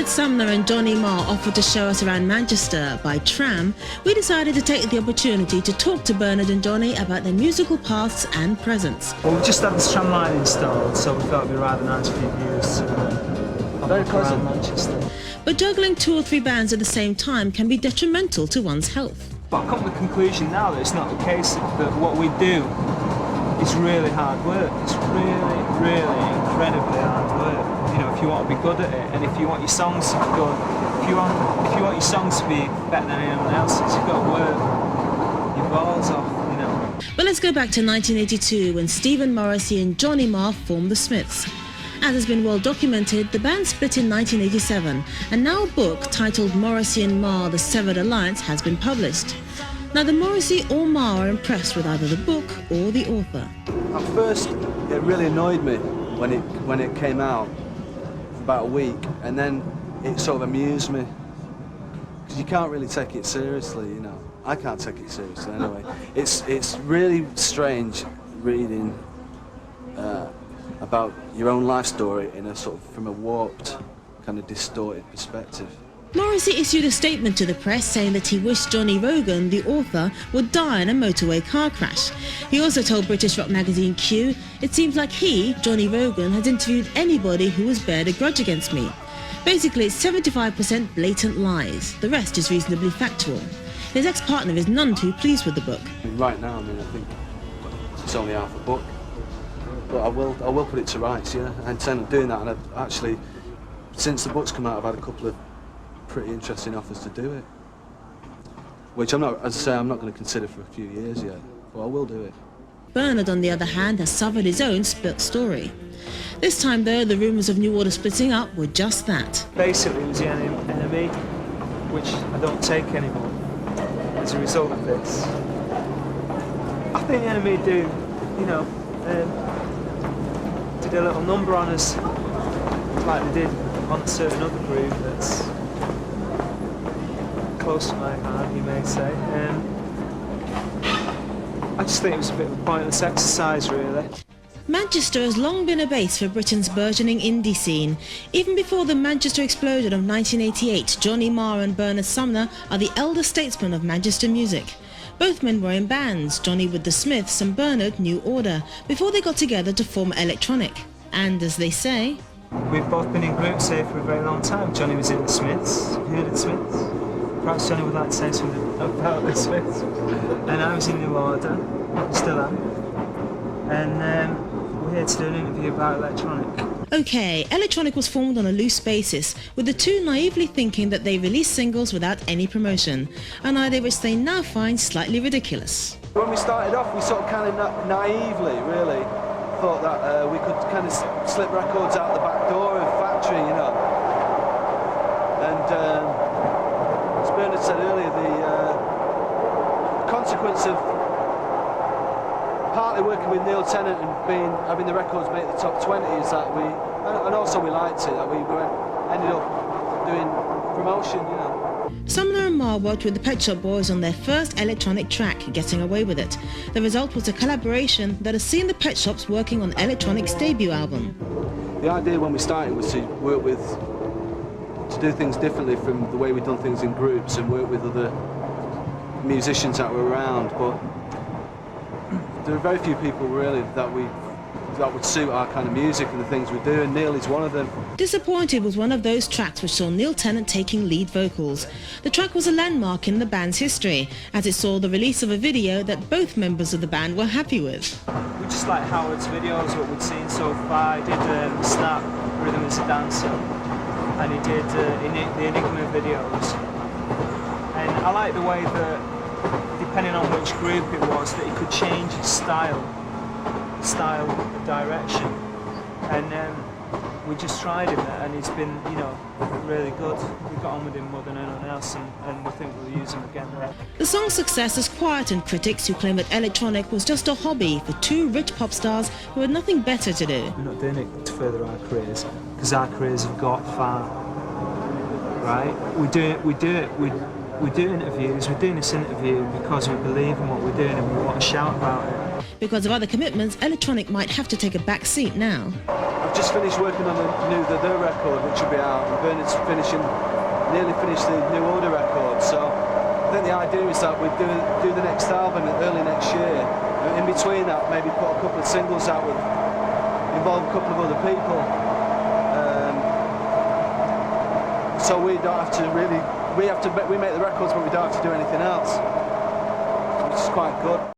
With Sumner and Johnny Marr offered to show us around Manchester by tram, we decided to take the opportunity to talk to Bernard and Johnny about their musical pasts and presents. Well, we've just had this tram line installed, so we thought it'd be rather nice for you viewers to very pleasant. Manchester. But juggling 2 or 3 bands at the same time can be detrimental to one's health. But I've come to the conclusion now that it's not the case, that what we do is really hard work. It's really, really incredibly hard work. You know, if you want to be good at it, and if you want your songs to be good, if you want your songs to be better than anyone else's, you've got to work your balls off, you know. But let's go back to 1982 when Stephen Morrissey and Johnny Marr formed the Smiths. As has been well documented, the band split in 1987, and now a book titled Morrissey and Marr, The Severed Alliance has been published. Neither Morrissey or Marr are impressed with either the book or the author. At first, it really annoyed me when it came out for about a week, and then it sort of amused me because you can't really take it seriously, you know. I can't take it seriously anyway. It's really strange reading about your own life story in a sort of from a warped, kind of distorted perspective. Morrissey issued a statement to the press saying that he wished Johnny Rogan, the author, would die in a motorway car crash. He also told British rock magazine Q, "It seems like he, Johnny Rogan, has interviewed anybody who has bared a grudge against me." Basically, it's 75% blatant lies. The rest is reasonably factual. His ex-partner is none too pleased with the book. Right now, I mean, I think it's only half a book, but I will put it to rights. Yeah, I intend on doing that, and I've actually, since the book's come out, I've had a couple of pretty interesting offers to do it, which I'm not, as I say, I'm not going to consider for a few years yet, but I will do it. Bernard, on the other hand, has suffered his own split story. This time, though, the rumours of New Order splitting up were just that. Basically, it was the enemy, which I don't take anymore as a result of this. I think the enemy do, you know, did a little number on us, like they did on a certain other group that's close to my heart, you may say. I just think it was a bit of a pointless exercise, really. Manchester has long been a base for Britain's burgeoning indie scene. Even before the Manchester explosion of 1988, Johnny Marr and Bernard Sumner are the elder statesmen of Manchester music. Both men were in bands, Johnny with the Smiths and Bernard New Order, before they got together to form Electronic. And as they say, we've both been in groups here for a very long time. Johnny was in the Smiths. Have you heard of the Smiths? Perhaps Johnny would like to say something about the Smiths. And I was in New Order, still am. And we're here to do an interview about Electronic. OK, Electronic was formed on a loose basis, with the two naively thinking that they released singles without any promotion, an idea which they now find slightly ridiculous. When we started off, we sort of kind of naively, really, thought that we could kind of slip records out the back door of a factory, you know. And as Bernard said earlier, the consequence of partly working with Neil Tennant and having the records make the top 20 is that and also we liked it, that we ended up doing promotion, you know. Sumner and Marr worked with the Pet Shop Boys on their first electronic track, Getting Away With It. The result was a collaboration that has seen the Pet Shops working on Electronic's debut album. The idea when we started was to work to do things differently from the way we'd done things in groups and work with other musicians that were around, but there are very few people really that would suit our kind of music and the things we do, and Neil is one of them. Disappointed was one of those tracks which saw Neil Tennant taking lead vocals. The track was a landmark in the band's history, as it saw the release of a video that both members of the band were happy with. We just like Howard's videos, what we'd seen so far. He did Snap, Rhythm is a Dancer, and he did the Enigma videos. And I like the way that, depending on which group it was, that he could change his style direction, and we just tried him, and he's been, you know, really good. We got on with him more than anyone else, and we think we'll use him again. The song's success has quietened critics who claim that Electronic was just a hobby for two rich pop stars who had nothing better to do. We're not doing it to further our careers, because our careers have got far, right? We do it we do interviews. We're doing this interview because we believe in what we're doing and we want to shout about it. Because of other commitments, electronic might have to take a back seat now. I've just finished working on the new The record, which will be out, and Bernard's nearly finished the New Order record. So I think the idea is that we do the next album early next year. And in between that, maybe put a couple of singles out with involve a couple of other people. So we don't have to really we make the records, but we don't have to do anything else, which is quite good.